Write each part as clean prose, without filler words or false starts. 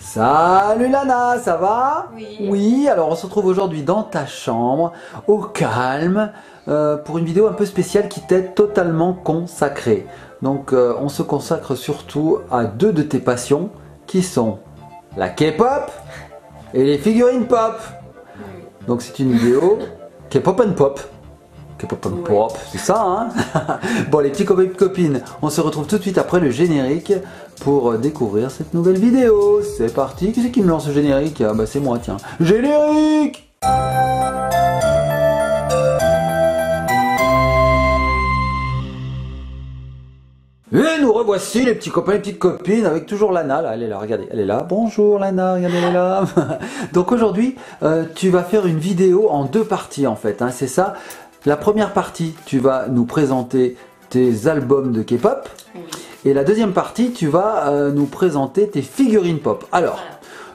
Salut Lana, ça va? Oui. Oui, alors on se retrouve aujourd'hui dans ta chambre, au calme, pour une vidéo un peu spéciale qui t'est totalement consacrée. Donc on se consacre surtout à deux de tes passions, qui sont la K-pop et les figurines pop. Donc c'est une vidéo K-pop and pop. K-pop and pop, c'est ça hein. Bon les petits copains et copines, on se retrouve tout de suite après le générique pour découvrir cette nouvelle vidéo. C'est parti, qui c'est qui me lance le générique? Ah bah c'est moi tiens. Générique! Et nous revoici les petits copains et les petites copines avec toujours Lana, là, elle est là, regardez, elle est là. Bonjour Lana, regardez, elle est là. Donc aujourd'hui, tu vas faire une vidéo en deux parties en fait, hein, c'est ça. La première partie, tu vas nous présenter tes albums de K-pop. Et la deuxième partie, tu vas nous présenter tes figurines pop. Alors,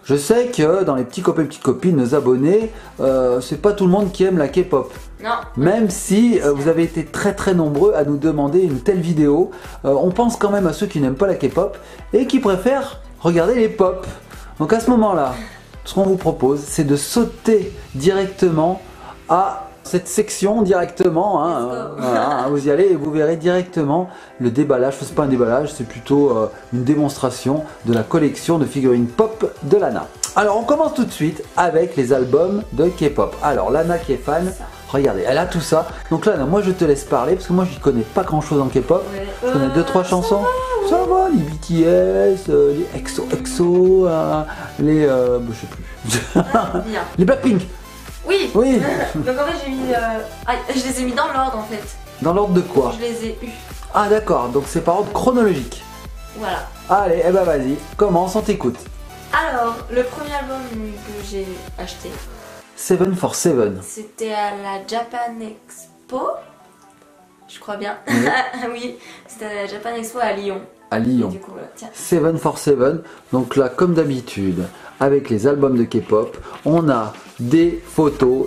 je sais que dans les petits copains et petites copines, nos abonnés, c'est pas tout le monde qui aime la K-pop. Non. Même si vous avez été très nombreux à nous demander une telle vidéo, on pense quand même à ceux qui n'aiment pas la K-pop et qui préfèrent regarder les pop. Donc à ce moment-là, ce qu'on vous propose, c'est de sauter directement à cette section directement, hein, voilà, vous y allez et vous verrez directement le déballage. C'est pas un déballage, c'est plutôt une démonstration de la collection de figurines pop de Lana. Alors on commence tout de suite avec les albums de K-pop. Alors Lana qui est fan, regardez, elle a tout ça. Donc Lana, moi je te laisse parler parce que moi je connais pas grand chose en K-pop. Je connais 2-3 chansons. Ça va, les BTS, les EXO, les je sais plus. Les Blackpink. Oui. Oui. Donc en fait j'ai mis, je les ai mis dans l'ordre en fait. Dans l'ordre de quoi? Je les ai eus. Ah d'accord, donc c'est par ordre chronologique. Voilà. Allez, eh ben vas-y, commence, on t'écoute. Alors, le premier album que j'ai acheté, 747. c'était à la Japan Expo. Je crois bien. Oui. Oui, c'était à la Japan Expo à Lyon. À Lyon. Et du coup, voilà, tiens. 747. Donc là, comme d'habitude, avec les albums de K-pop, on a des photos.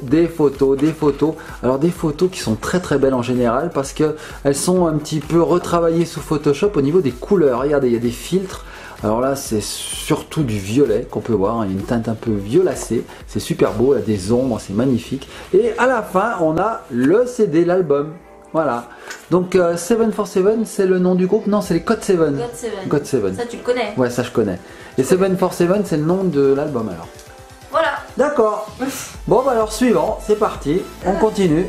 Alors des photos qui sont très belles en général parce que elles sont un petit peu retravaillées sous Photoshop au niveau des couleurs. Regardez, il y a des filtres. Alors là, c'est surtout du violet qu'on peut voir. Il y a une teinte un peu violacée. C'est super beau, il y a des ombres, c'est magnifique. Et à la fin, on a le CD, l'album. Voilà. Donc 747, c'est le nom du groupe? Non, c'est les Code 7. God 7. Ça, tu le connais? Ouais, ça je connais. Et 747, c'est le nom de l'album alors. Voilà. D'accord. Bon, bah alors suivant, c'est parti. On continue.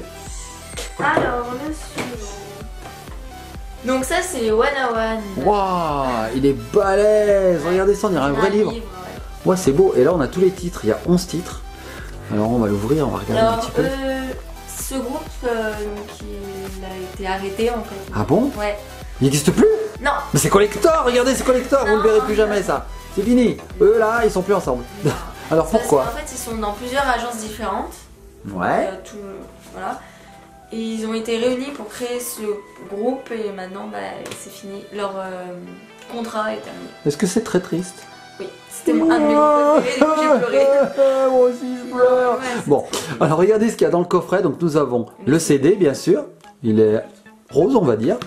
Alors, le suivant. Donc ça, c'est One One. Waouh, il est balèze. Regardez ça, on dirait un vrai livre. Ouais, c'est beau. Et là, on a tous les titres. Il y a 11 titres. Alors, on va l'ouvrir, on va regarder un petit peu. Ce groupe, il a été arrêté en fait. Ah bon? Ouais. Il n'existe plus? Non. Mais c'est collector, regardez, c'est collector. Vous ne le verrez plus jamais ça. C'est fini. Eux là, ils sont plus ensemble. Alors pourquoi? En fait, ils sont dans plusieurs agences différentes. Ouais. Voilà. Et ils ont été réunis pour créer ce groupe et maintenant, bah, c'est fini. Leur contrat est terminé. Est-ce que c'est très triste? Oui, c'était un de mes groupes préférés, du coup j'ai pleuré. Moi aussi je pleure. Ouais, bon, alors regardez ce qu'il y a dans le coffret. Donc nous avons le CD bien sûr. Il est rose on va dire.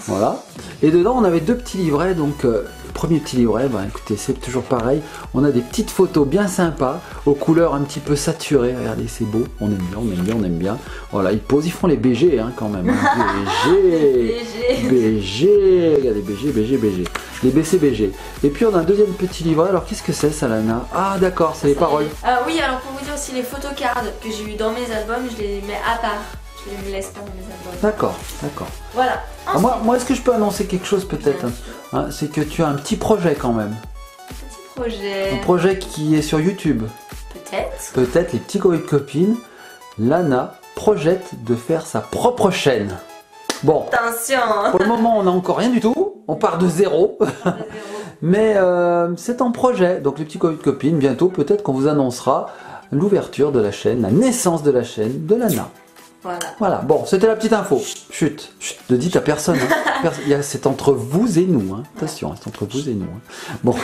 Voilà. Et dedans on avait deux petits livrets. Donc le premier petit livret, bah, écoutez c'est toujours pareil. On a des petites photos bien sympas aux couleurs un petit peu saturées. Regardez c'est beau. On aime bien, on aime bien, on aime bien. Voilà, ils posent, ils font les BG hein, quand même. Hein. BG. Regardez BG. Les BCBG. Et puis on a un deuxième petit livret. Alors qu'est-ce que c'est ça Lana? Ah d'accord, c'est les paroles. Oui, alors pour vous dire aussi les photocards que j'ai eu dans mes albums, je les mets à part. Je les laisse pas dans mes albums. D'accord. Voilà. Ah, moi est-ce que je peux annoncer quelque chose peut-être hein, c'est que tu as un petit projet quand même. Petit projet. Un projet qui est sur YouTube. Peut-être. Peut-être les petits copains et copines. Lana projette de faire sa propre chaîne. Bon. Attention. Pour le moment on n'a encore rien du tout. On part de zéro. Mais c'est en projet. Donc les petits copains et copines, bientôt peut-être qu'on vous annoncera l'ouverture de la chaîne, la naissance de la chaîne de Lana. Voilà, bon, c'était la petite info. Chut, ne dites à personne. Hein. C'est entre vous et nous. Hein. Attention, c'est entre vous et nous. Hein. Bon,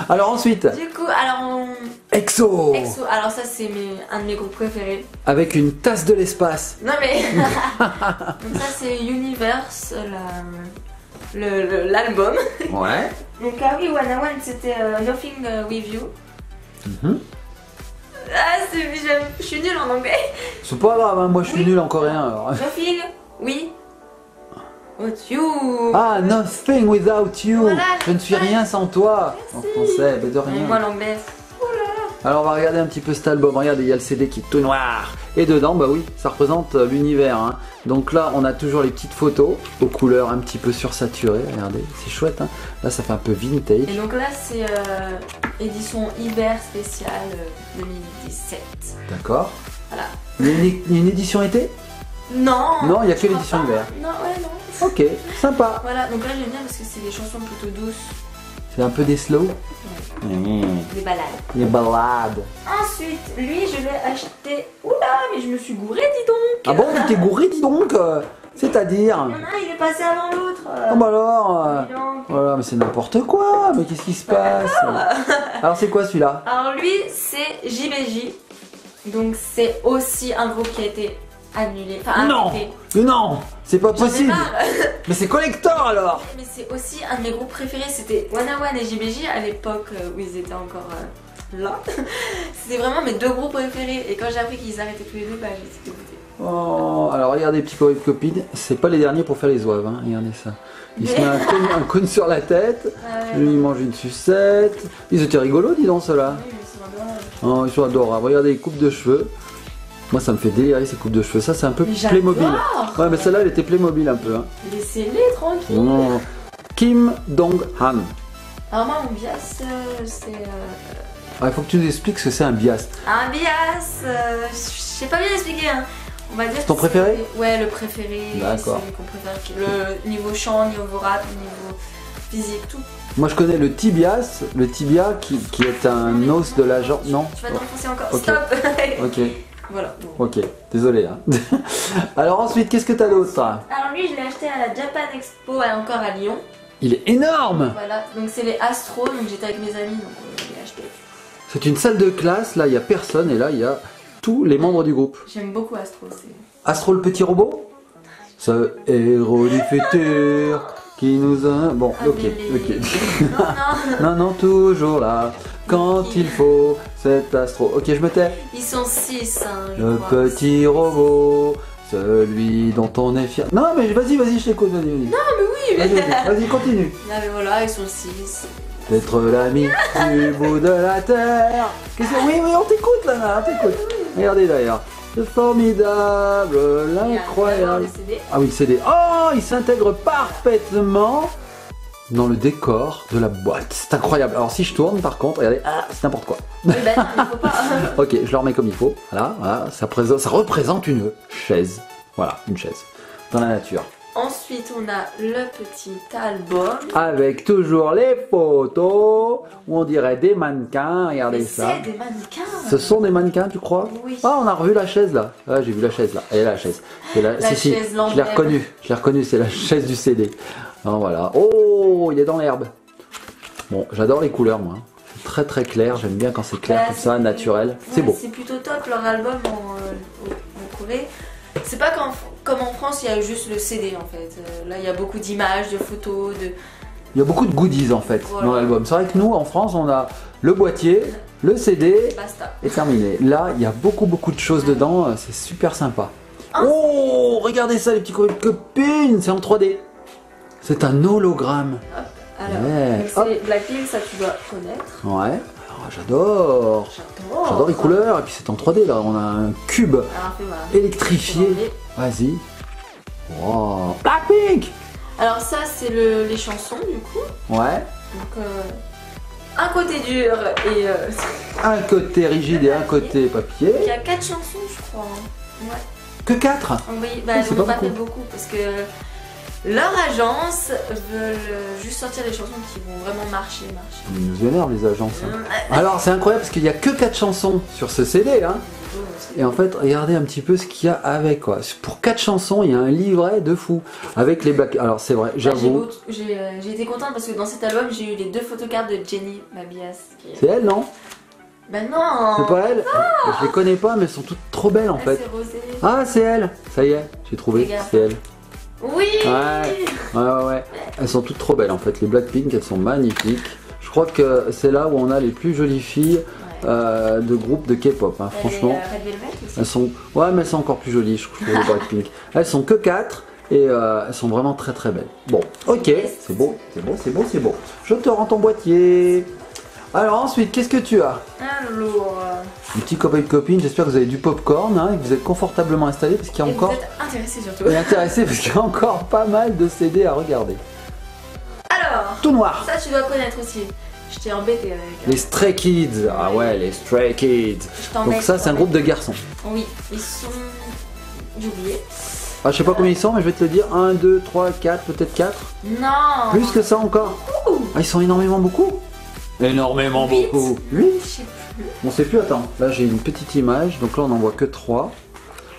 alors ensuite. Du coup, alors EXO. Alors ça c'est un de mes groupes préférés. Avec une tasse de l'espace. Non mais. Donc ça c'est Universe, l'album. Ouais. Donc ah oui, One on One c'était Nothing With You. Mhm. Ah, je suis nulle en anglais. C'est pas grave, hein, moi je suis nul en coréen alors. Nothing With You. Ah, Nothing Without You. Voilà, Je ne suis rien sans toi. En français, mais de rien. Moi l'anglais. Alors on va regarder un petit peu cet album. Regardez, il y a le CD qui est tout noir. Et dedans, bah oui, ça représente l'univers. Hein. Donc là, on a toujours les petites photos aux couleurs un petit peu sursaturées. Regardez, c'est chouette. Hein. Là, ça fait un peu vintage. Et donc là, c'est édition hiver spéciale 2017. D'accord. Voilà. Il y a une édition été? Non. Non, il n'y a que je crois l'édition pas. hiver. Non, ouais, non. Ok, sympa. Voilà, donc là j'aime bien parce que c'est des chansons plutôt douces, C'est un peu des slow. des balades. Les ballades. Ensuite, lui, je l'ai acheté. Oula, mais je me suis gourée, dis donc. Ah bon, tu t'es gouré, dis donc. C'est-à-dire. Il y en a un, il est passé avant l'autre. Ah bah alors. Dis donc. Voilà, mais c'est n'importe quoi. Mais qu'est-ce qui se passe? Alors c'est quoi celui-là? Alors lui, c'est JBJ. Donc c'est aussi un groupe qui a été annulé. Enfin, Non, arrêté. non, c'est pas J'en ai possible. marre. Mais c'est collector alors. Mais c'est aussi un de mes groupes préférés. C'était One on One et JBJ à l'époque où ils étaient encore là. C'était vraiment mes deux groupes préférés. Et quand j'ai appris qu'ils arrêtaient tous les deux, bah j'étais dégoûtée. Oh, alors regardez, petits copains et copines, c'est pas les derniers pour faire les oeuvs, hein. Regardez ça. Il se met un cône sur la tête, lui il mange une sucette. Ils étaient rigolos, dis donc, ceux-là. Oui, mais c'est adorables. Oh, ils sont adorables. Regardez les coupes de cheveux. Moi, ça me fait délirer ces coupes de cheveux. Ça, c'est un peu Mais Playmobil. j'adore. Ouais, mais celle-là, elle était Playmobil un peu. Hein. Laissez-les tranquilles. Oh. Kim Dong-han. Alors moi mon bias c'est Il faut que tu nous expliques ce que c'est un bias. un bias, je sais pas bien expliquer hein. On va dire C'est ton que préféré? Ouais, le préféré, D'accord. celui qu'on préfère, le niveau chant, niveau rap, niveau physique, tout. Moi, je connais le tibias, le tibia qui est un os de la jambe. Non? Tu vas t'enfoncer encore, Ok. stop. Ok, Voilà. Bon. ok, désolé. Hein. Alors ensuite, qu'est-ce que t'as d'autre? Alors lui je l'ai acheté à la Japan Expo encore à Lyon. Il est énorme. Voilà, donc c'est les Astro, donc j'étais avec mes amis donc je l'ai acheté. C'est une salle de classe, là il n'y a personne et là il y a tous les membres du groupe. J'aime beaucoup Astro, c'est... Astro le petit robot? Ce héros du futur qui nous a... Bon, Ah, ok, mais ok. Non, non. Non, non, toujours là, quand il faut, cet Astro. Ok, je me tais. Ils sont 6 hein, je Le crois. petit robot, celui dont on est fier. Non, mais vas-y, je t'écoute, vas-y. Non mais oui mais... Vas-y, continue. Non mais voilà, ils sont 6. D'être l'ami du bout de la terre. Oui, on t'écoute là, on t'écoute. Regardez d'ailleurs. C'est formidable, l'incroyable. Le CD. Ah oui, le CD. Oh, il s'intègre parfaitement dans le décor de la boîte. C'est incroyable. Alors si je tourne par contre, regardez, c'est n'importe quoi. Oui, bah non, il faut pas. Ok, je le remets comme il faut. Voilà, ça représente une chaise. Voilà, une chaise. Dans la nature. Ensuite, on a le petit album. Avec toujours les photos où on dirait des mannequins. Regardez Mais ça. c'est des mannequins. Ce sont des mannequins, tu crois? Oui. Ah, on a revu la chaise là. Ah, j'ai vu la chaise là. Elle est là, la chaise. C'est La si, chaise je l'ai l'emblème. reconnue. Je l'ai reconnue, c'est la chaise du CD. Ah, voilà. Oh, il est dans l'herbe. Bon, j'adore les couleurs, moi. C'est très très clair. J'aime bien quand c'est clair Bah, comme ça, c'est- naturel. C'est Ouais, beau. C'est plutôt top leur album en Corée. C'est pas comme en France, il y a juste le CD en fait. Là, il y a beaucoup d'images, de photos, de. Il y a beaucoup de goodies en fait Voilà. dans l'album. C'est vrai que nous, en France, on a le boîtier, le CD Basta. et terminé. Là, il y a beaucoup de choses dedans. C'est super sympa. Ah. Oh, regardez ça, les petits copines. C'est en 3D. C'est un hologramme. Alors, Ouais. donc c'est Blackpink, ça tu dois connaître. Ouais. Ah, j'adore. J'adore les couleurs. Et puis c'est en 3D là. On a un cube Alors, fais voir. électrifié. Vas-y. Wow. Blackpink. Alors ça c'est les chansons du coup. Ouais. Donc un côté dur et Un côté rigide et un côté papier. il y a 4 chansons je crois. Hein. Ouais. Que 4. Oui, bah Oh, c'est j'en ai pas pas fait beaucoup. beaucoup parce que leur agence veulent juste sortir des chansons qui vont vraiment marcher. Ils nous énervent les agences. Hein. Mmh. Alors c'est incroyable parce qu'il n'y a que 4 chansons sur ce CD. Hein. Et en fait, regardez un petit peu ce qu'il y a avec quoi. Pour 4 chansons, il y a un livret de fou avec les black. Alors c'est vrai, j'avoue. J'ai été contente parce que dans cet album j'ai eu les 2 photocards de Jenny, ma bias. C'est elle, non? Bah non. C'est pas elle? Je les connais pas, mais elles sont toutes trop belles en Ah, fait. c'est rosé. Ah, c'est elle. Ça y est, j'ai trouvé. Regarde. C'est elle. Oui. Ouais. Elles sont toutes trop belles en fait. Les Blackpink, elles sont magnifiques. Je crois que c'est là où on a les plus jolies filles de groupes de K-pop. Hein, franchement. Red Velvet aussi. Elles sont, ouais, mais elles sont encore plus jolies, je trouve, les Blackpink. Elles sont que 4 et elles sont vraiment très très belles. Bon, ok, c'est beau. Je te rends ton boîtier. Alors ensuite, qu'est-ce que tu as? Alors. Un petit copain de copine, j'espère que vous avez du popcorn hein, et que vous êtes confortablement installés parce qu'il y a encore. Vous êtes intéressés surtout. Et intéressé parce qu'il y a encore pas mal de CD à regarder. Alors. Tout noir. Ça, tu dois connaître aussi. Je t'ai embêté avec. Les Stray Kids. Ah ouais, les Stray Kids. Donc ça, c'est un groupe de garçons. Oui, ils sont. J'ai oublié. Ah, je sais pas combien ils sont, mais je vais te le dire. 1, 2, 3, 4, peut-être 4. Non. Plus que ça encore. Ah, ils sont énormément beaucoup. Énormément beaucoup. 8. Je sais plus. On sait plus, attends. Là, j'ai une petite image. Donc là, on n'en voit que 3.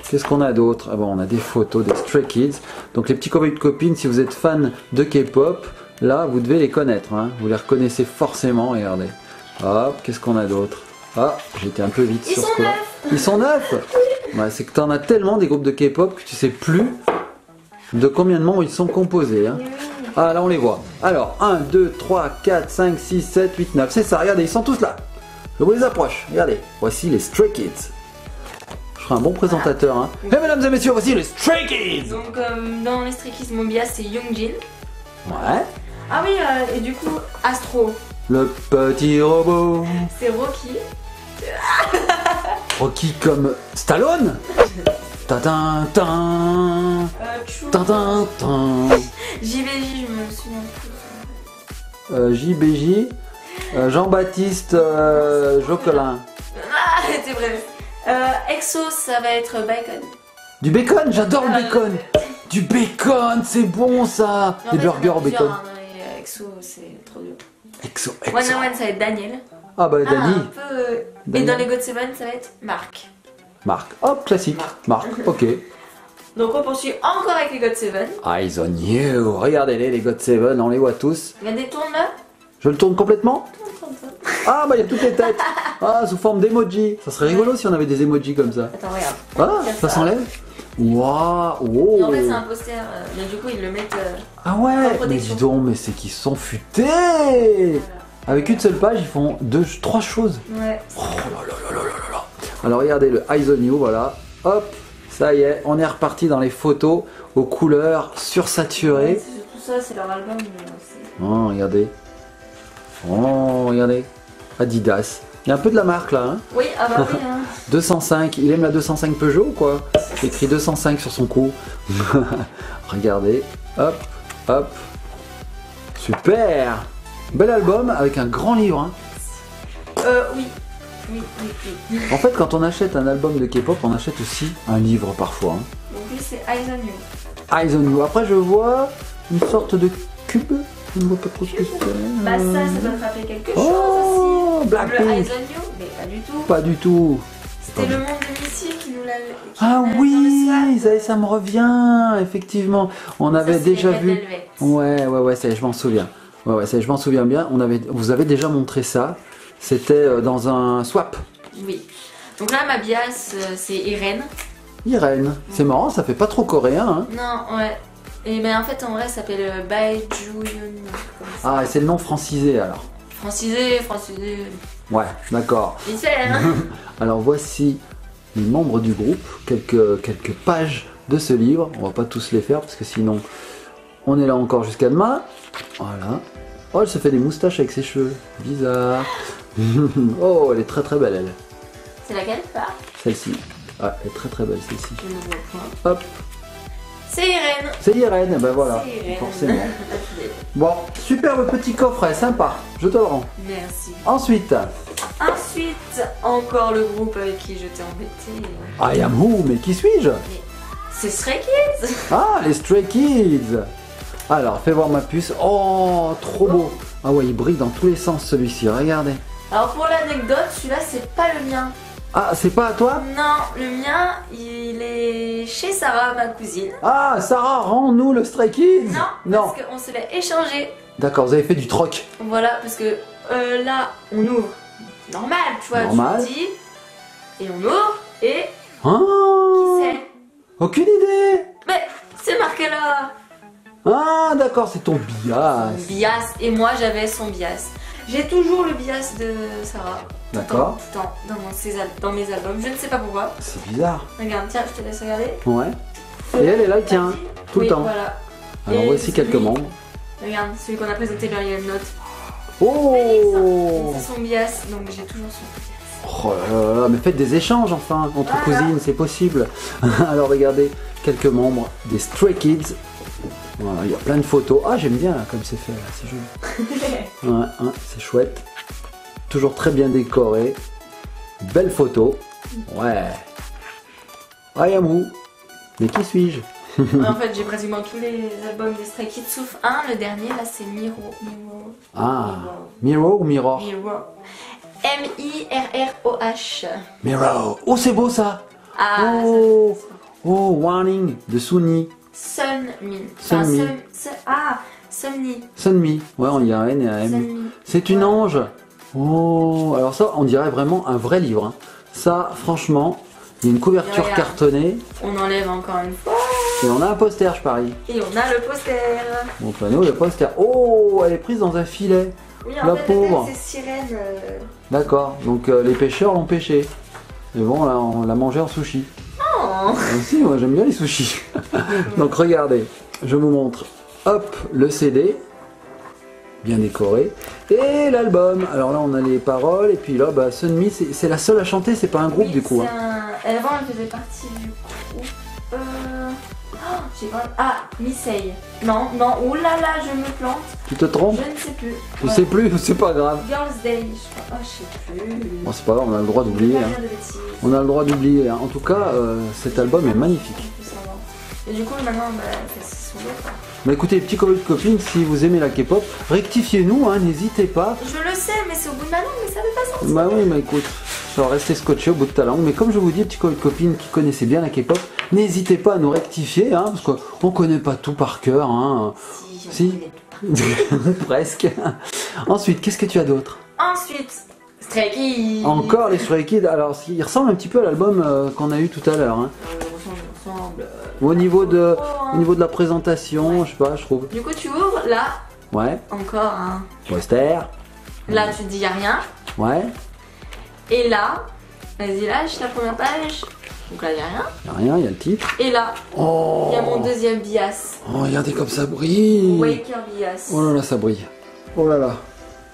Qu'est-ce qu'on a d'autre? Ah bon, on a des photos des Stray Kids. Donc les petits copains de copines, si vous êtes fan de K-pop, là, vous devez les connaître. Hein. Vous les reconnaissez forcément. Regardez. Hop, qu'est-ce qu'on a d'autre? Ah, j'étais un peu vite sur ce coup-là. Ils sont 9. Ouais, c'est que t'en as tellement des groupes de K-pop que tu sais plus de combien de membres ils sont composés. Hein. Ah, là, on les voit. Alors, 1, 2, 3, 4, 5, 6, 7, 8, 9. C'est ça, regardez, ils sont tous là. Je vous les approche. Regardez. Voici les Stray Kids. Je serai un bon présentateur. Hein. Et mesdames et messieurs, voici les Stray Kids. Donc, dans les Stray Kids, mon bias, c'est Yoongjin. Ouais. Ah oui, et du coup, Astro. Le petit robot. C'est Rocky. Rocky comme Stallone. Tintin, tintin, tintin. JBJ, je me souviens plus. JBJ, Jean-Baptiste Joquelin. Ah, c'est bref. EXO, ça va être Bacon. Du bacon, j'adore le bacon. Du bacon, c'est bon ça. Mais en Des fait, burgers au il y en a bacon. plusieurs, hein, et EXO, c'est trop dur. EXO. One on One, ça va être Daniel. Ah bah Dani. Un peu. Et Daniel. dans les God 7, ça va être Marc. Marc. Hop, classique. Marc, ok. Donc on poursuit encore avec les God 7. Eyes on you. Regardez-les, les God 7, on les voit tous. Regardez, tourne là. Je le tourne complètement. Ah bah il y a toutes les têtes. Ah, sous forme d'emoji. Ça serait rigolo si on avait des emojis comme ça. Attends, regarde. Voilà, ça s'enlève. Waouh. Et en fait, c'est un poster, mais du coup, ils le mettent. Ah ouais, en mais protection. dis donc, mais c'est qu'ils sont futés. Avec une seule page, ils font 3 choses. Ouais. Oh là là là là là là. Alors regardez le Eyes on You, voilà. Hop, ça y est, on est reparti dans les photos aux couleurs sursaturées. C'est surtout ça, c'est leur album. Mais Oh, regardez. Oh, regardez. Adidas. Il y a un peu de la marque là. Hein. oui, ah bah oui. Hein. 205, il aime la 205 Peugeot ou quoi? C'est écrit 205 sur son cou. Regardez. Hop, hop. Super. Bel album avec un grand livre. Hein. Oui. Oui. En fait, quand on achète un album de K-pop, on achète aussi un livre parfois. Hein. Donc lui, c'est Eyes on You. Eyes on You. Après, je vois une sorte de cube. Je ne vois pas trop ce que c'est. Bah ça doit te rappeler quelque chose Oh, aussi. Blackpink. Le Eyes on You, mais pas du tout. Pas du tout. C'était le monde de Missy qui nous l'avait. Ah dans le oui, swap. ça me revient, effectivement. On avait Ça, c'est déjà Red vu. Velvet. Ouais, ça y est, je m'en souviens. Ouais, ça y est, je m'en souviens bien. Vous avez déjà montré ça. C'était dans un swap. Oui. Donc là, ma bias, c'est Irène. Irène. C'est marrant, ça fait pas trop coréen. Hein. Non, ouais. Et ben en fait, en vrai, ça s'appelle Baiju Yun. Ah, et c'est le nom francisé alors. Francisé. Ouais, d'accord. Il sait, hein. Alors voici les membres du groupe, quelques pages de ce livre. On va pas tous les faire parce que sinon on est là encore jusqu'à demain. Voilà. Oh, elle se fait des moustaches avec ses cheveux. Bizarre. Oh, elle est très très belle elle. C'est laquelle ça? Celle-ci. Ah, elle est très très belle celle-ci. Je ne vois pas. Hop, C'est Irène. c'est Irène, ben voilà, C'est Irène. forcément. Bon, superbe petit coffret, sympa, je te le rends. Merci. Ensuite, Ensuite, encore le groupe avec qui je t'ai embêté. I am who, mais qui suis-je? C'est Stray Kids. Ah, les Stray Kids. Alors, fais voir ma puce. Oh, trop beau. Ah ouais, il brille dans tous les sens celui-ci, regardez. Alors pour l'anecdote, celui-là c'est pas le mien. Ah, c'est pas à toi? Non, le mien il est chez Sarah, ma cousine. Ah, Sarah, rends-nous le Stray Kids. Non, parce qu'on se l'est échangé. D'accord, vous avez fait du troc. Voilà, parce que là on ouvre normal, tu vois, Normal. tu te dis, et on ouvre, et Ah, qui c'est? aucune idée. Mais C'est marqué là. Ah d'accord, c'est ton bias. Bias, et moi j'avais son bias. J'ai toujours le bias de Sarah. D'accord. Tout le temps, dans mes albums. Je ne sais pas pourquoi. C'est bizarre. Regarde, tiens, je te laisse regarder. Ouais. Et elle est là, tiens, tout le temps. Voilà. Alors Et voici quelques celui- membres. Regarde, celui qu'on a présenté dans les notes. Oh, C'est son bias, donc j'ai toujours son bias. oh là là, mais faites des échanges enfin, entre Voilà. cousines, c'est possible. Alors regardez, quelques membres des Stray Kids. Voilà, il y a plein de photos. Ah j'aime bien là, comme c'est fait, là, c'est joli. Ouais, hein, c'est chouette. Toujours très bien décoré. Belle photo. Ouais. I am who? Mais qui suis-je? En fait, j'ai pratiquement tous les albums des Stray Kids, sauf un, le dernier, là c'est Miro. Ah, Miro ou Mirror? Miro. M-I-R-R-O-H. Miro. Oh c'est beau ça. Ah, Oh, oh, Warning de Sunmi. Sunmi. Sunmi. Sunmi. Sunmi. Ouais, il y a un N et un M. Sunmi. C'est une ange. Oh, alors ça, on dirait vraiment un vrai livre. Hein. Ça, franchement, il y a une couverture Regarde. cartonnée On enlève encore une fois. et on a un poster, je parie. Et on a le poster. Montre-nous le poster. Oh, elle est prise dans un filet. Oui, La en fait, pauvre. peut-être c'est sirène. D'accord, donc les pêcheurs l'ont pêché. Et bon, là, on l'a mangé en sushi. Oh. Si, moi j'aime bien les sushis. Donc regardez, je vous montre. Hop, le CD. Bien décoré. Et l'album. Alors là, on a les paroles. Et puis là, bah, Sunmi, c'est la seule à chanter. C'est pas un groupe Oui, du coup. c'est Hein. Avant, elle faisait partie du groupe. Oh, je sais pas. Ah, Missei. Non, non, oh là là, je me plante. Tu te trompes? Je ne sais plus. Je sais plus, c'est pas grave. Girls Day, je crois. Oh, je sais plus. Bon, c'est pas grave, on a le droit Je d'oublier. vais pas Hein. dire de bêtises. On a le droit d'oublier. Hein. En tout cas, cet album est magnifique. Et du coup, maintenant, bah, c'est son quoi. Mais écoutez, les petits copines, si vous aimez la K-pop, rectifiez-nous, hein, n'hésitez pas. Je le sais, mais c'est au bout de ma langue, mais ça veut pas sortir. Bah oui, mais écoute, ça va rester scotché au bout de ta langue. Mais comme je vous dis, petits copines qui connaissaient bien la K-pop, n'hésitez pas à nous rectifier, hein, parce qu'on connaît pas tout par cœur. Hein. Si, Presque. Ensuite, qu'est-ce que tu as d'autre? Ensuite, Stray Kids. Encore les Stray Kids. Alors, il ressemble un petit peu à l'album qu'on a eu tout à l'heure. Hein. Ressemble. Au niveau de Oh, la présentation, je sais pas, je trouve. Du coup, tu ouvres, là, Ouais. encore un. Poster. Là, tu te dis, y a rien. Ouais. Et là, vas-y, lâche la première page. Donc là, y a rien. Y a rien, il y a le titre. Et là, Oh. il y a mon deuxième bias. Oh, regardez comme ça brille. Waker bias. Oh là là, ça brille. Oh là là.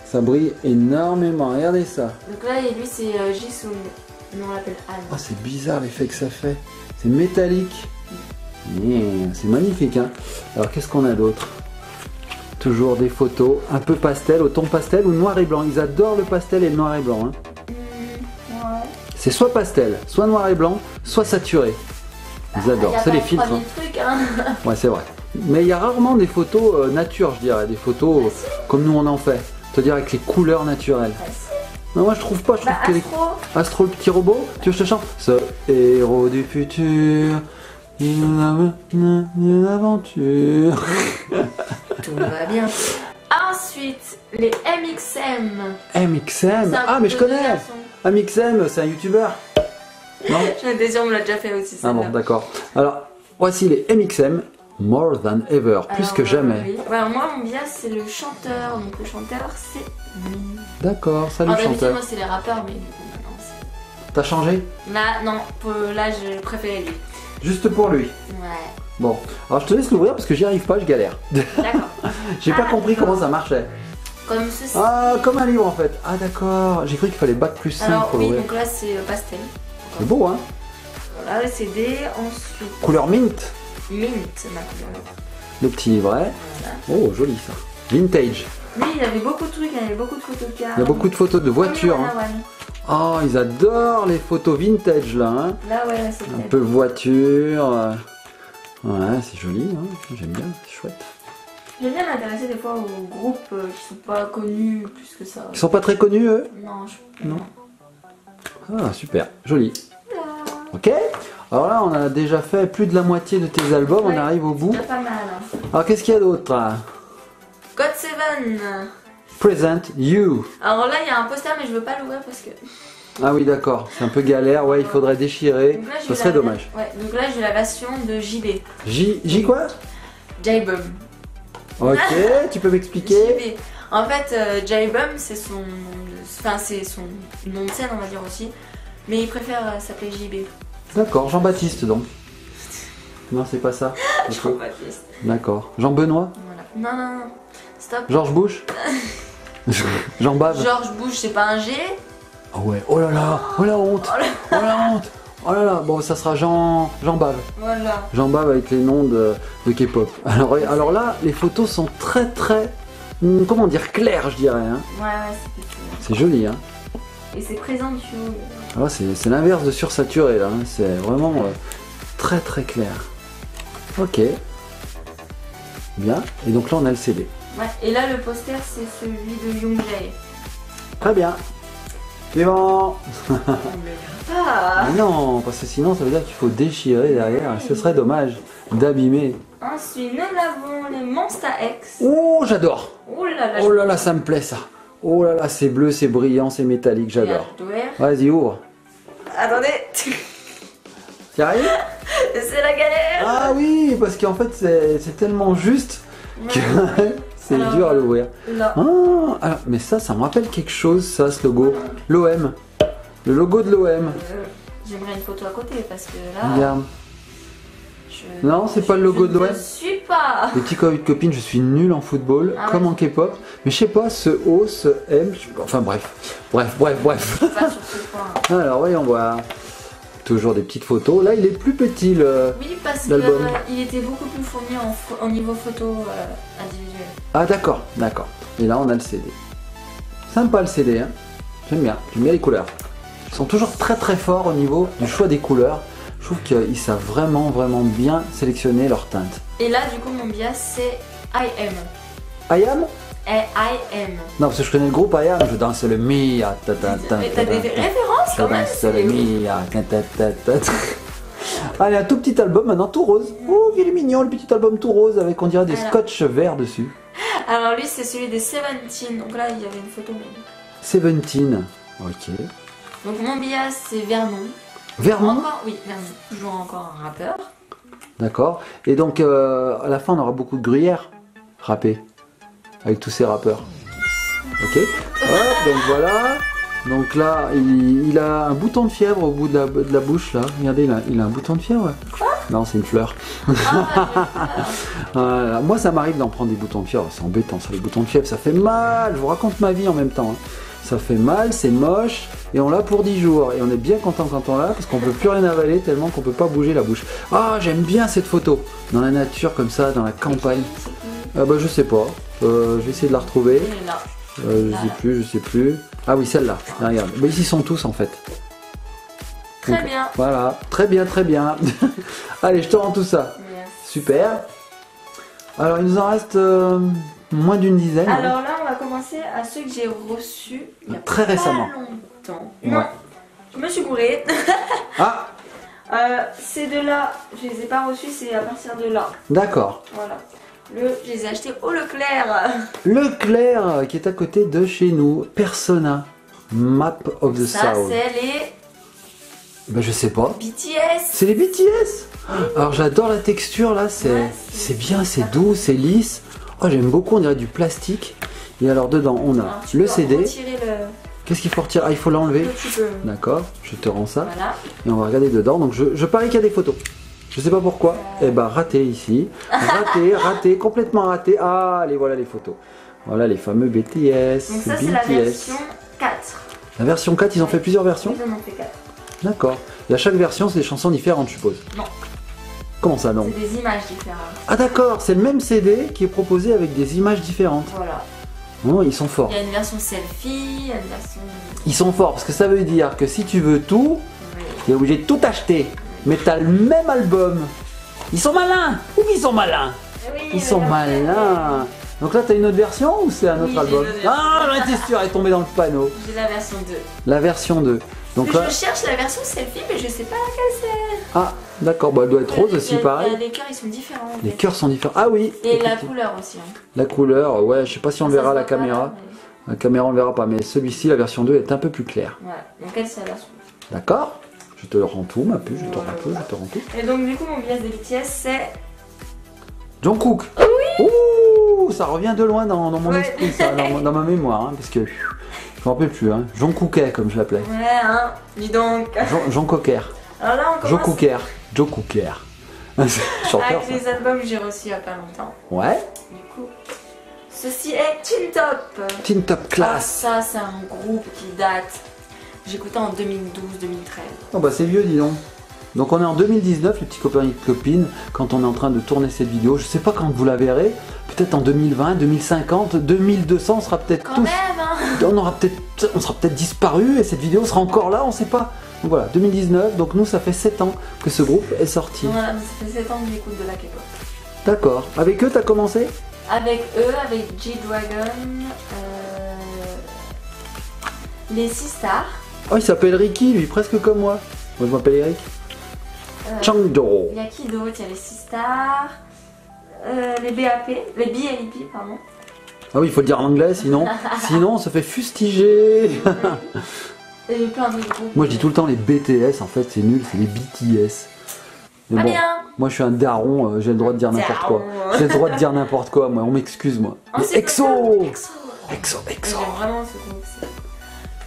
Ça brille énormément. Regardez ça. Donc là, et lui, c'est Jisung. Nous, on l'appelle Anne. Oh, c'est bizarre l'effet que ça fait. C'est métallique. C'est magnifique. Hein. Alors, qu'est-ce qu'on a d'autre? Toujours des photos un peu pastel, au ton pastel ou noir et blanc. Ils adorent le pastel et le noir et blanc. Hein. Ouais. C'est soit pastel, soit noir et blanc, soit saturé. Ils adorent. C'est les filtres. Hein. Trucs, hein. Ouais, c'est vrai. Mais il y a rarement des photos nature, je dirais. Des photos comme nous on en fait. C'est-à-dire avec les couleurs naturelles. Ah, si. Non, moi je trouve pas. Je trouve Bah, que les... Astro. Astro, le petit robot. Tu veux que je te chante? Ce héros du futur, il a une aventure. Tout va bien. Ensuite, les MXM. MXM. C'est un Ah, mais je groupe de connais. garçons. MXM, c'est un youtubeur. Non? J'étais sûre, on me l'a déjà fait aussi. Ah bon, d'accord. Alors, voici les MXM. More than ever, plus que jamais. Oui. Ouais, alors moi, mon bias, c'est le chanteur. Donc le chanteur, c'est lui. D'accord, salut Alors d'habitude, chanteur. moi, c'est les rappeurs, mais du coup, maintenant, c'est. T'as changé? Là, non, là, je préférais lui. Juste pour lui. Ouais. Bon, alors je te laisse l'ouvrir parce que j'y arrive pas, je galère. D'accord. J'ai pas compris comment ça marchait. Comme ceci. Ah, comme un livre en fait. Ah d'accord, j'ai cru qu'il fallait bac plus 5 Alors pour oui, l'ouvrir. donc là, c'est pastel. C'est beau hein. Voilà, le CD. Ensuite, Couleur mint. mint, ma couleur. Le petit livret. Voilà. Oh, joli ça. Vintage. Lui, il y avait beaucoup de trucs, il y avait beaucoup de photos de cars. Il y a beaucoup de photos de voitures. Hein. Oh, ils adorent les photos vintage là. Hein. Là, ouais, là, c'est Un peu voiture. Ouais, c'est joli. Hein. J'aime bien, c'est chouette. J'aime bien m'intéresser des fois aux groupes qui sont pas connus plus que ça. Ils sont pas très connus eux? Non, Non. Ah, super, joli. Ok. Alors là, on a déjà fait plus de la moitié de tes albums, on Ouais, arrive au bout. c'est pas mal. Hein. Alors qu'est-ce qu'il y a d'autre là? God Seven. Present You. Alors là, il y a un poster, mais je veux pas l'ouvrir parce que. Ah oui, d'accord, c'est un peu galère, ouais, il faudrait déchirer, Donc là, j'ai ce eu serait la- dommage. Ouais, donc là, j'ai la version de JB. J quoi? J-Bum. Ok, tu peux m'expliquer? JB. En fait, J-Bum, c'est son. Enfin, c'est son nom de scène, on va dire aussi. Mais il préfère s'appeler JB. D'accord, Jean-Baptiste donc. Non, c'est pas ça. Jean-Baptiste. D'accord. Jean-Benoît? Voilà. Non, non, non. Stop. Georges Bush? Jean Bave? George Bush, c'est pas un G. Ah ouais, oh là là, oh la honte, Oh là- oh la honte, oh là là, bon ça sera Jean Bave. Voilà. Jean Bave avec les noms de K-pop. Alors là, les photos sont très très, comment dire, claires je dirais. Hein. Ouais, ouais, c'est petit. C'est joli. Hein. Et c'est présent du tout. Alors c'est l'inverse de sursaturé là, hein. C'est vraiment très très clair. Ok. Bien, et donc là on a le CD. Ouais, et là, le poster, c'est celui de Youngjae. Très bien. Suivant. Ah. Mais non, parce que sinon ça veut dire qu'il faut déchirer derrière, ce serait dommage d'abîmer. Ensuite, nous avons les Monsta X. Oh, j'adore. Oh là là. Oh là là, ça me plaît ça. Oh là là, c'est bleu, c'est brillant, c'est métallique, j'adore. Vas-y, ouvre. Attendez. T'y arrives? C'est la galère. Ah oui, parce qu'en fait c'est tellement juste que c'est Alors, dur à l'ouvrir. Là. Ah, alors, mais ça me rappelle quelque chose, ça, ce logo. L'OM. Le logo de l'OM. J'aimerais une photo à côté parce que là. Regarde. Non, c'est pas le logo de l'OM. Je suis pas. Les petits copines, je suis nul en football, Ah ouais. comme en K-pop. Mais je sais pas, ce O, ce M, enfin bref. Bref. Pas sur ce point. Alors voyons voir. Toujours des petites photos. Là, il est plus petit le. Oui, parce L'album. qu'il était beaucoup plus fourni en niveau photo individuel. Ah d'accord. Et là, on a le CD. Sympa le CD, hein. J'aime bien les couleurs. Ils sont toujours très très forts au niveau du choix des couleurs. Je trouve qu'ils savent vraiment bien sélectionner leurs teintes. Et là, du coup, mon bias, c'est I Am. I Am? Et I Am. Non, parce que je connais le groupe I Am, je danse le Mia. Mais t'as des références Je quand même. danse le Mia. Allez, un tout petit album maintenant, tout rose. Oh, il est mignon le petit album tout rose avec on dirait des Voilà. scotch verts dessus. Alors lui, c'est celui des Seventeen. Donc là, il y avait une photo. Mais... Seventeen. Ok. Donc mon bias, c'est Vernon. Vernon. Encore, oui, Vernon. Toujours encore un rappeur. D'accord. Et donc à la fin on aura beaucoup de gruyère râpée avec tous ces rappeurs. Ok. Hop, donc voilà. Donc là il a un bouton de fièvre au bout de la bouche là. Regardez il a un bouton de fièvre. Quoi? Non, c'est une fleur. Voilà. Moi ça m'arrive d'en prendre des boutons de fièvre. C'est embêtant ça, les boutons de fièvre, ça fait mal. Je vous raconte ma vie en même temps. Hein. Ça fait mal, c'est moche, et on l'a pour 10 jours. Et on est bien content quand on l'a, parce qu'on peut plus rien avaler tellement qu'on peut pas bouger la bouche. Ah, j'aime bien cette photo. Dans la nature, comme ça, dans la campagne. Ah bah je sais pas. Je vais essayer de la retrouver. Il est là. Je sais plus. Ah oui, celle-là. Ah, regarde. Bah, ici, ils sont tous en fait. Très Donc, bien. Voilà. Très bien. Allez, je te rends tout ça. Merci. Super. Alors, il nous en reste moins d'une dizaine. hein. Alors là, on va commencer à ceux que j'ai reçus il y a Très récemment. pas longtemps. Ouais. Non, je me suis bourrée. Ah, Ces deux-là, je les ai pas reçus, c'est à partir de là. d'accord. Voilà. Je les ai achetés au Leclerc. Leclerc, qui est à côté de chez nous. Persona. Map of the Ça, Soul. c'est les Bah, je sais pas. BTS. C'est les BTS. Alors, j'adore la texture là. Ouais, c'est bien, c'est doux, c'est lisse. Oh, j'aime beaucoup, on dirait du plastique. Et alors, dedans, on a Alors, tu le peux CD. retirer le Qu'est-ce qu'il faut retirer? Ah, il faut l'enlever. petit peu. D'accord, je te rends ça. Voilà. Et on va regarder dedans. Donc, je parie qu'il y a des photos. Je sais pas pourquoi. Eh ben, raté ici. Raté, complètement raté. Ah, allez, voilà les photos. Voilà les fameux BTS. Donc ça, c'est la version 4. La version 4, ils ont fait plusieurs versions? Ils en ont fait 4. D'accord. Et à chaque version, c'est des chansons différentes, je suppose. Non. Comment ça, non? C'est des images différentes. Ah, d'accord, c'est le même CD qui est proposé avec des images différentes. Voilà. Oh, ils sont forts. Il y a une version selfie, il y a une version... Ils sont forts parce que ça veut dire que si tu veux tout, Oui. tu es obligé de tout acheter. Mais t'as le même album. Ils sont malins. Ou ils sont malins? Oui, Ils sont malins. Donc là, t'as une autre version ou c'est un autre Oui, j'ai album? une autre version. Ah, j'en étais sûr, elle est tombée dans le panneau. J'ai la version 2. La version 2. Donc Parce là, que je cherche la version selfie, mais je sais pas laquelle c'est. ah, d'accord, bah, elle doit être rose aussi, pareil. Les cœurs, ils sont différents. en Les fait. cœurs sont différents. Ah oui. Et la effectivement. couleur aussi. Hein. La couleur, ouais, je sais pas si on Ça verra se à la voit pas, caméra. là, La caméra on ne verra pas, mais celui-ci, la version 2 est un peu plus claire. Voilà, donc elle c'est la version 2. D'accord? Je te rends tout, ma puce, je te rends tout, je te rends tout. Et donc du coup mon bias de BTS c'est... Jungkook. Oui. Ouh, ça revient de loin dans mon Ouais. esprit, ça, dans ma mémoire, hein, parce que je me rappelle plus, hein. Jungkooké comme je l'appelais. Ouais hein, dis donc. Jungkooker. Alors là on commence Jungkooker. Jungkooker. Chanteur, avec les albums que j'ai reçus il y a pas longtemps. Ouais. Du coup, ceci est Teen Top. Teen Top Ah, Class. ça c'est un groupe qui date. J'écoutais en 2012-2013. Oh bah c'est vieux, dis donc. Donc on est en 2019, les petits copains et copines, quand on est en train de tourner cette vidéo. Je sais pas quand vous la verrez, peut-être en 2020, 2050, 2200, on sera peut-être Quand tous... même hein. On sera peut-être disparu et cette vidéo sera encore là, on sait pas. Donc voilà, 2019, donc nous ça fait 7 ans que ce groupe est sorti. Voilà, mais ça fait 7 ans que j'écoute de la K-pop. D'accord. Avec eux, t'as commencé? Avec eux, avec G-Dragon, les 6 stars. Oh, il s'appelle Ricky, lui, presque comme moi. Moi, je m'appelle Eric. Changdo. Il y a qui d'autre? Il y a les 6 stars, les BAP, les BAP, pardon. Ah oui, il faut le dire en anglais, sinon on se fait fustiger. Et plein d'autres groupes. Moi, je dis tout le temps les BTS, en fait, c'est nul, c'est les BTS. Mais Ah bon, bien. moi, je suis un daron, j'ai le droit de dire n'importe quoi. Daron. J'ai le droit de dire n'importe quoi, moi, on m'excuse, moi. Oh, Mais c'est EXO. pas ça. EXO, EXO. J'aime vraiment ce groupe aussi.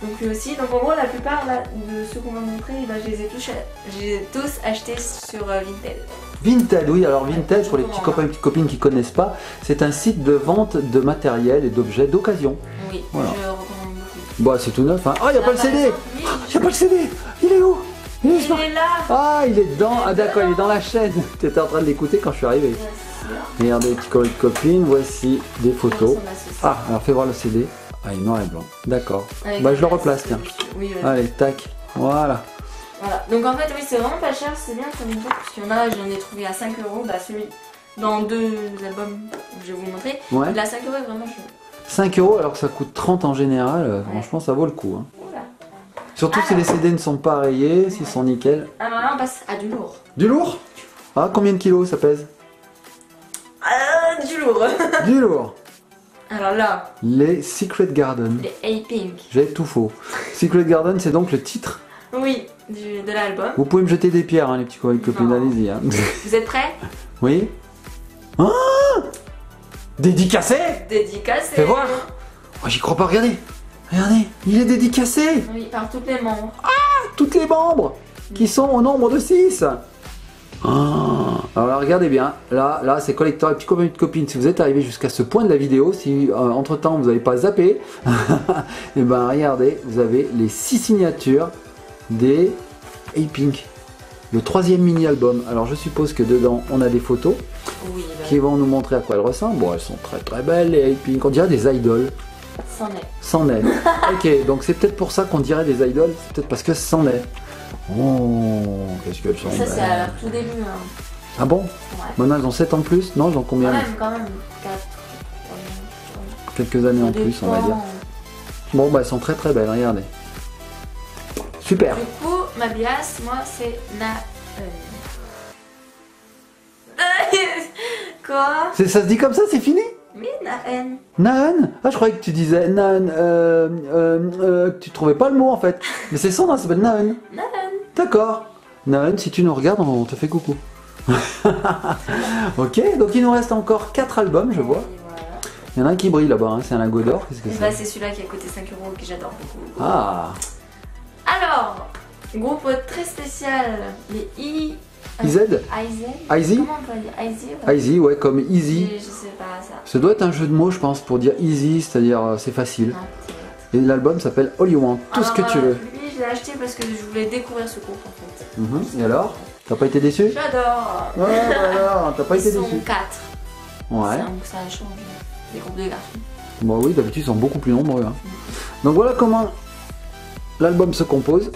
Donc eux aussi, donc en gros la plupart là, de ceux qu'on va montrer, bah, je les ai tous achetés sur Vinted. Vinted, oui, alors Vinted, pour les petits Comment, copains et petites copines qui connaissent pas, c'est un site de vente de matériel et d'objets d'occasion. Oui, Voilà. je recommande beaucoup. Bah, c'est tout neuf, hein. Ah, il n'y a Là, pas le par CD. exemple, oui, Il n'y a pas le CD. Il est où? Il est il est là. Ah, il est dedans. Ah, d'accord, il est dans la chaîne. Tu étais en train de l'écouter quand je suis arrivé. Bien sûr. Regardez, petits copains et copines, voici des photos. Son associé. Ah, alors fais voir le CD. Ah, il est noir et blanc. D'accord. Avec Bah, je le la replace, dessus. tiens. Oui, ouais. Allez, tac. Voilà. Voilà. Donc en fait, oui, c'est vraiment pas cher, c'est bien sur Vinted, parce qu'il y en a, j'en ai trouvé à 5 €. Bah, celui dans 2 albums que je vais vous montrer. Ouais. Il a 5 € est vraiment cher. 5 € alors que ça coûte 30 en général. Franchement, ça vaut le coup, hein. Oula. Surtout si les CD ne sont pas rayés, s'ils sont nickel. Alors là, on passe à du lourd. Du lourd? Ah, combien de kilos ça pèse? Du lourd. Du lourd. Alors là, Les Secret Garden. les A-Pink. J'ai tout faux. Secret Garden, c'est donc le titre. Oui, de l'album. Vous pouvez me jeter des pierres, hein, les petits copains et copines, Non. allez-y. Hein. Vous êtes prêts? Oui. Ah, dédicacé. Dédicacé. Fais voir. Oh, j'y crois pas, regardez. Regardez, il est dédicacé. Oui, par tous les membres. Toutes les membres qui sont au nombre de 6. Alors là, regardez bien, là c'est collector et petits copains et petites copines. Si vous êtes arrivé jusqu'à ce point de la vidéo, si entre temps vous n'avez pas zappé, et ben regardez, vous avez les 6 signatures des A-Pink, le 3e mini-album. Alors je suppose que dedans on a des photos Oui, qui vont nous montrer à quoi elles ressemblent. Bon, elles sont très très belles les A-Pink, on dirait des idoles. c'en est. C'en est. Ok, donc c'est peut-être pour ça qu'on dirait des idoles, c'est peut-être parce que c'en est. Oh, qu'est-ce qu'elles sont Ça, c'est belles. à leur tout début. Hein. Ah bon? Ouais. Maintenant elles ont 7 ans de plus? Non, elles ont combien? Quand même. 4. Quelques années en plus, on va dire. Bon, bah elles sont très très belles, regardez. Super. Du coup, ma bias, moi, c'est Naeun. Quoi? Ça se dit comme ça, c'est fini? Oui, Naeun. Naeun? Ah, je croyais que tu disais Naeun, que tu trouvais pas le mot en fait. Mais c'est son nom, ça s'appelle Naeun. Naeun. D'accord. Naeun, si tu nous regardes, on te fait coucou. Ok, donc il nous reste encore 4 albums, je vois. Et voilà. Il y en a un qui brille là-bas, hein. C'est un lingot d'or. Qu'est-ce que Et bah, c'est? c'est celui-là qui a coûté 5 € que j'adore beaucoup. Ah, Alors, groupe très spécial, les IZ? IZ? Comment on peut dire IZ? Ouais. Easy, ouais, comme easy. Je sais pas ça. Ça doit être un jeu de mots, je pense, pour dire easy, c'est-à-dire c'est facile. Ah, peut-être. Et l'album s'appelle All You Want, tout ce que Alors, tu veux. Lui, je l'ai acheté parce que je voulais découvrir ce groupe en fait. Et alors? T'as pas été déçu? J'adore. Ouais, bah alors, t'as pas été Ils sont déçu? 4. Ouais. Donc ça change des groupes de garçons. Bon oui, d'habitude ils sont beaucoup plus nombreux. Hein. Donc voilà comment l'album se compose.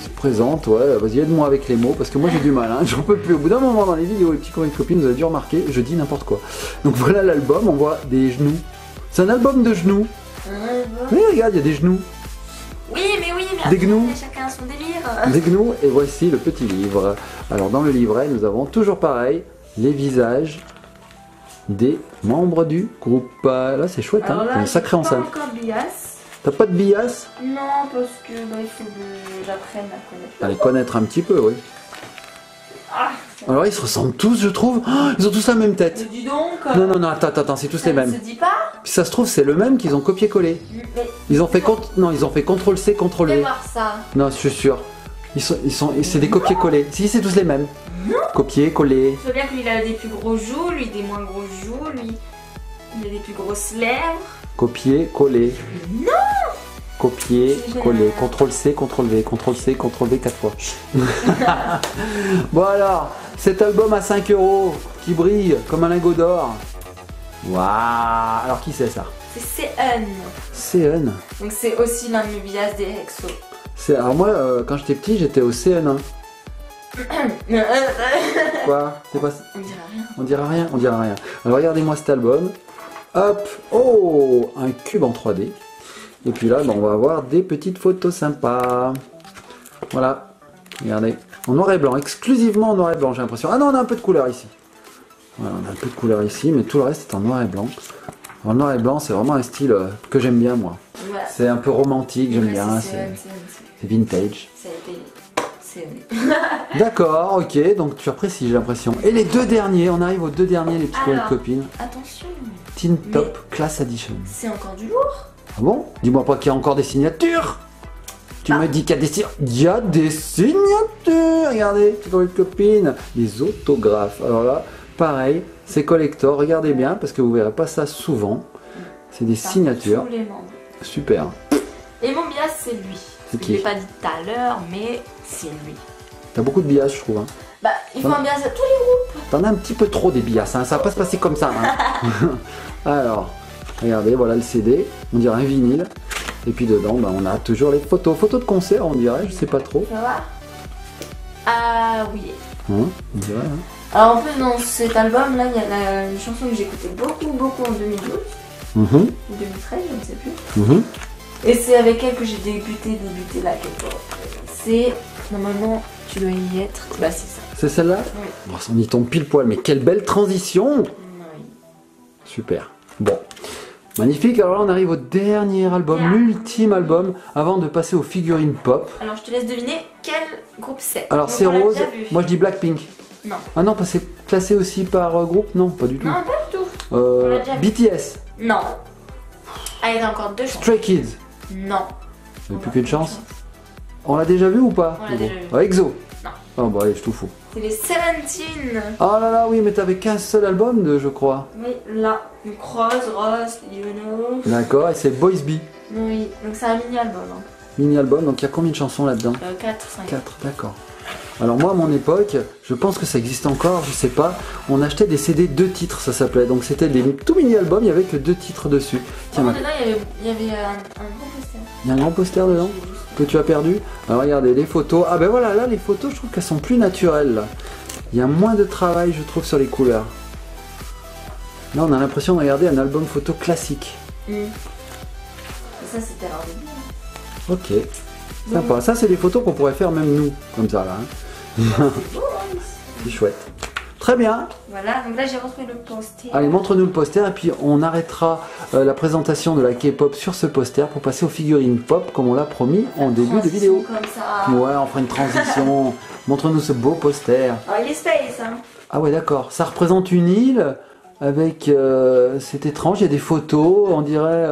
Se présente, ouais, vas-y aide-moi avec les mots parce que moi j'ai du mal, hein. J'en peux plus. Au bout d'un moment dans les vidéos, les petits copains et copines, vous avez dû remarquer, je dis n'importe quoi. Donc voilà l'album, on voit des genoux. C'est un album de genoux. Oui, regarde, il y a des genoux. Oui, mais Des gnous. chacun son délire. Des gnous, et voici le petit livre. Alors dans le livret, nous avons toujours pareil, les visages des membres du groupe. Là c'est chouette, hein, Alors là, une sacrée j'ai pas enceinte. encore bias. T'as pas de bias? Non, parce que il faut que j'apprenne à connaître. À les connaître un petit peu, oui. Ah, Alors ils se ressemblent tous, je trouve. Oh, ils ont tous la même tête. mais dis donc. Non, non, non, attends, c'est tous ça les ne mêmes. se dit pas. Puis ça se trouve, c'est le même qu'ils ont copié-collé. Mais Ils ont fait non, ils ont fait CTRL-C, fais CTRL-V. voir ça. Non, je suis sûr. C'est des copier-coller. Si, c'est tous les mêmes. Copier-coller. Je veux bien que lui il a des plus gros joues, lui des moins gros joues, lui il a des plus grosses lèvres. Copier-coller. Non. Copier-coller. CTRL-C, CTRL-V. CTRL-C, CTRL-V 4 fois. Bon alors, cet album à 5 € qui brille comme un lingot d'or. Waouh. Alors qui c'est ça? C'est CN. CN. Donc c'est aussi l'un de mes bias des Hexo. Alors moi, quand j'étais petit, j'étais au CN1. Quoi? C'est pas... On dirait rien. On dira rien, on dira rien. Alors regardez-moi cet album. Hop, oh, un cube en 3D. Et puis là, on va avoir des petites photos sympas. Voilà, regardez. En noir et blanc, exclusivement en noir et blanc, j'ai l'impression. Ah non, on a un peu de couleur ici. Voilà, on a un peu de couleur ici, mais tout le reste est en noir et blanc. En noir et blanc, c'est vraiment un style que j'aime bien, moi. Voilà. C'est un peu romantique, j'aime bien. C'est C'est vintage. Ça a été. C'est. D'accord, ok, donc tu apprécies, j'ai l'impression. Et les deux derniers, on arrive aux deux derniers, les petits Alors. copines. Attention. Teen Top Class Edition. C'est encore du lourd. Ah bon? Dis-moi pas qu'il y a encore des signatures. Tu me dis qu'il y a des signatures. Il y a des signatures. Regardez, petite copine. Les autographes. Alors là, pareil, c'est collector. Regardez bien parce que vous verrez pas ça souvent. C'est des Par signatures. tous les membres. Super. Et mon bias, c'est lui. C'est Je qui? l'ai pas dit tout à l'heure, mais c'est lui. T'as beaucoup de bias, je trouve. Hein. Bah, il faut un bias à tous les groupes. T'en as un petit peu trop des bias. Hein. Ça va pas se passer comme ça. Hein. Alors, regardez, voilà le CD. On dirait un vinyle. Et puis dedans, bah, on a toujours les photos. Photos de concert, on dirait. Je sais pas trop. Tu vas voir. Ah oui. Hein, on dirait. Hein. Alors en plus dans cet album là, il y a une chanson que j'écoutais beaucoup en 2012 Mhm, ou 2013, je ne sais plus. mhm. Et c'est avec elle que j'ai débuté la K-pop. C'est normalement tu dois y être. Bah c'est ça. C'est celle-là? Oui. Oh, on y tombe pile poil, mais quelle belle transition! Oui. Super. Bon. Magnifique. Alors là, on arrive au dernier album, l'ultime album, avant de passer aux figurines pop. Alors je te laisse deviner quel groupe c'est. Alors Donc, c'est on l'a rose. déjà vu. Moi je dis Blackpink. Non. Ah non, c'est classé aussi par groupe? Non, pas du tout. Non, pas du tout. on l'a déjà vu. BTS. Non. Ah, il y en a encore deux chances. Stray Kids. Non. Vous n'avez plus qu'une chance. On l'a déjà vu ou pas? On l'a déjà vu. EXO. Non. Oh bah allez, je tout fous. C'est les 17. Oh là là, oui, mais t'avais qu'un seul album, je crois. Oui, là. Donc rose, you know. D'accord, et c'est Boys B. Oui, donc c'est un mini-album. Hein. Mini-album, donc il y a combien de chansons là-dedans? 4, 5. 4, d'accord. Alors moi, à mon époque, je pense que ça existe encore, je sais pas, on achetait des CD 2 titres, ça s'appelait. Donc c'était des tout mini-albums, il y avait que 2 titres dessus. Tiens, Dedans, il y avait un gros poster. il y a un grand poster dedans que tu as perdu. Alors regardez, les photos. Ah ben voilà, là, les photos, je trouve qu'elles sont plus naturelles. Là. Il y a moins de travail, je trouve, sur les couleurs. Là, on a l'impression de regarder un album photo classique. Et ça, c'était leur début. Hein. Ok, sympa. Ça, c'est des photos qu'on pourrait faire même nous, comme ça, là. Hein. C'est beau, hein, ici. C'est chouette. Très bien. Voilà, donc là, j'ai retrouvé le poster. Allez, montre-nous le poster et puis on arrêtera la présentation de la K-pop sur ce poster pour passer aux figurines pop comme on l'a promis en début de vidéo. Comme ça. Ouais, on fera une transition. Montre-nous ce beau poster. Alors, il est space, hein. Ah ouais, d'accord. Ça représente une île avec... c'est étrange, il y a des photos, on dirait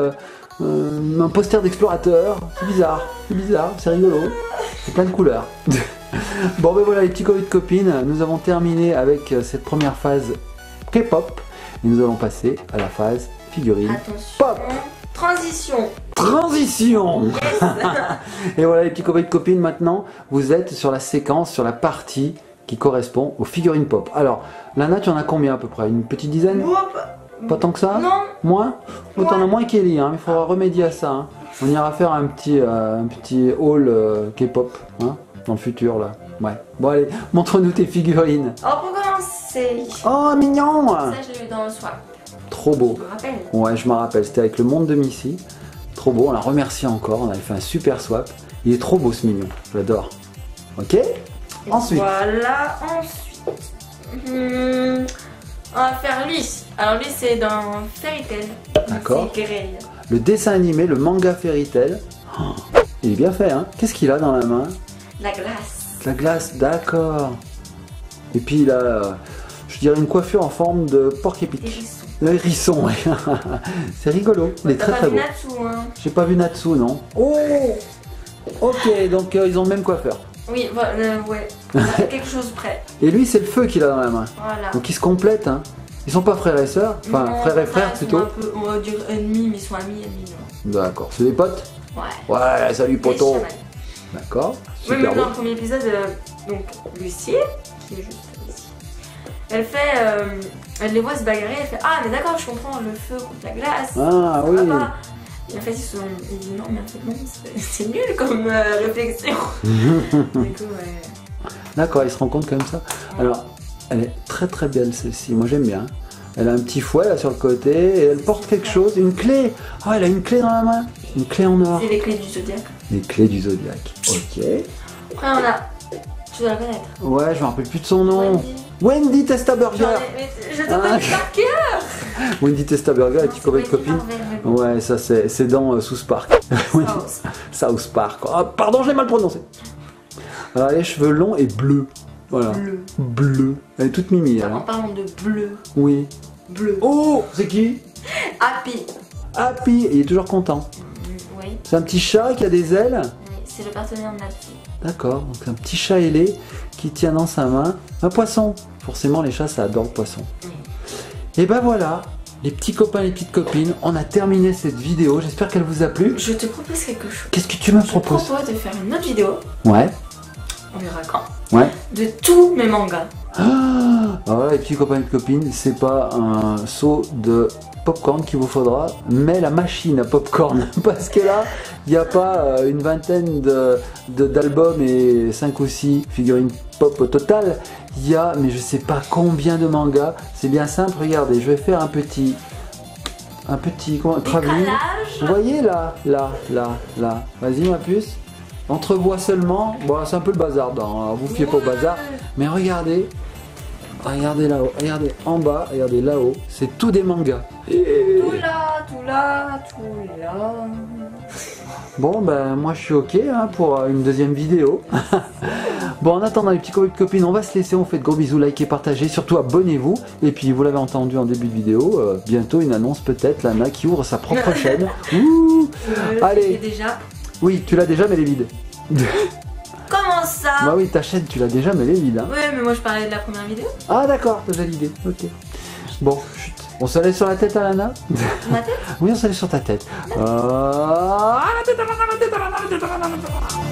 un poster d'explorateur. C'est bizarre, c'est rigolo. C'est plein de couleurs. Bon ben voilà les petits copines, nous avons terminé avec cette première phase K-pop et nous allons passer à la phase figurine Attention. pop. Transition. Transition. Yes. Et voilà les petits copines, maintenant vous êtes sur la séquence, sur la partie qui correspond aux figurines pop. Alors Lana, tu en as combien à peu près? Une petite dizaine? Pas tant que ça? Non. Moins? Oh, t'en as moins qu'Ellie, hein. Il faudra remédier à ça. Hein. On ira faire un petit haul K-pop hein, dans le futur là. Ouais. Bon allez, montre-nous tes figurines. Alors pour commencer, Oh mignon! ça je l'ai eu dans le swap. Trop beau. Je me rappelle. Ouais, je me rappelle, c'était avec le monde de Missy. Trop beau, on la remercie encore, on avait fait un super swap. Il est trop beau ce mignon, je l'adore. Ok? Et Ensuite. Voilà, ensuite. On va faire lui. Alors lui c'est dans Fairy Tail. D'accord. C'est Grey. Le dessin animé, le manga Fairy Tail. Oh, il est bien fait, hein. Qu'est-ce qu'il a dans la main? La glace. La glace, d'accord. Et puis il a, je dirais, une coiffure en forme de porc-épic. Hérisson. Le hérisson, ouais. C'est rigolo. Il est très très beau. T'as pas vu Natsu, hein? J'ai pas vu Natsu, non. Oh. Ok, donc ils ont le même coiffeur. Oui, voilà, ouais. On a quelque chose près. Et lui, c'est le feu qu'il a dans la main. Voilà. Donc ils se complètent, hein. Ils sont pas frères et sœurs, enfin Non, frères et frères ils sont plutôt. un peu, on va dire ennemis, mais ils sont amis, non. D'accord, c'est des potes. Ouais. Ouais, salut poto. Des chamans. D'accord, Oui, super mais beau. dans le premier épisode, donc Lucie, qui est juste ici, elle fait, elle les voit se bagarrer, elle fait ah mais d'accord, je comprends, le feu contre la glace. Ah ça oui. va pas. Et en fait ils disent non mais en fait non, c'est nul comme réflexion. Du coup ouais. D'accord, ils se rendent compte comme ça. Alors, elle est très très belle celle-ci, moi j'aime bien. Elle a un petit fouet là sur le côté et elle porte quelque chose, une clé. Ah, elle a une clé dans la main, une clé en or. C'est les clés du zodiaque. Les clés du zodiaque. Ok. Après on a, tu dois la connaître. Ouais, je me rappelle plus de son nom. Wendy. Wendy Testaburger. Mais je te connais par cœur. Wendy Testaburger et tu connais Wendy copine. Marvel, mais bon. Ouais, ça c'est dans South Park. South. South Park. Ah, pardon, je l'ai mal prononcé. Alors, les cheveux longs et bleus. Voilà. Bleu. Bleu. Elle est toute mimi, elle. En Hein. parlant de bleu. Oui. Bleu. Oh, c'est qui? Happy. Happy. Il est toujours content. Oui. C'est un petit chat qui a des ailes. Oui, c'est le partenaire de Happy. D'accord. Donc un petit chat ailé qui tient dans sa main un poisson. Forcément, les chats, ça adore le poisson. Oui. Et ben voilà, les petits copains, les petites copines, on a terminé cette vidéo. J'espère qu'elle vous a plu. Je te propose quelque chose. Qu'est-ce que tu me Je te proposes? propose de faire une autre vidéo, Ouais. on verra quand, Ouais. de tous mes mangas. Ah, alors là, les petits copains et les copines, c'est pas un seau de popcorn qu'il vous faudra, mais la machine à popcorn. Parce que là, il n'y a pas une vingtaine d'albums et 5 ou 6 figurines pop au total. Il y a, mais je sais pas combien de mangas. C'est bien simple, regardez, je vais faire un petit travelling. Vous voyez là. Vas-y ma puce. Entrevoix seulement. Bon, c'est un peu le bazar dedans, hein. Vous fiez pas au bazar. Mais regardez. Regardez là-haut. Regardez en bas. Regardez là-haut. C'est tout des mangas. Tout là, tout là, tout là. Bon, ben moi je suis ok hein, pour une deuxième vidéo. Bon, en attendant les petits copains et copines, on va se laisser. On fait de gros bisous, likez, partagez. Surtout abonnez-vous. Et puis vous l'avez entendu en début de vidéo. Bientôt une annonce peut-être. Lana qui ouvre sa propre chaîne. Ouh. Allez. Déjà. Oui, tu l'as déjà mais elle est vide. Comment ça? Bah oui, ta chaîne, tu l'as déjà, mais elle est vide. Hein. Ouais, mais moi je parlais de la première vidéo. Ah d'accord, t'as l'idée. Ok. Bon, chut. On se laisse sur la tête, Alana? Ma tête? Oui, on se laisse sur ta tête. La tête, Alana, la tête, Alana, la tête, Alana, la tête, Alana.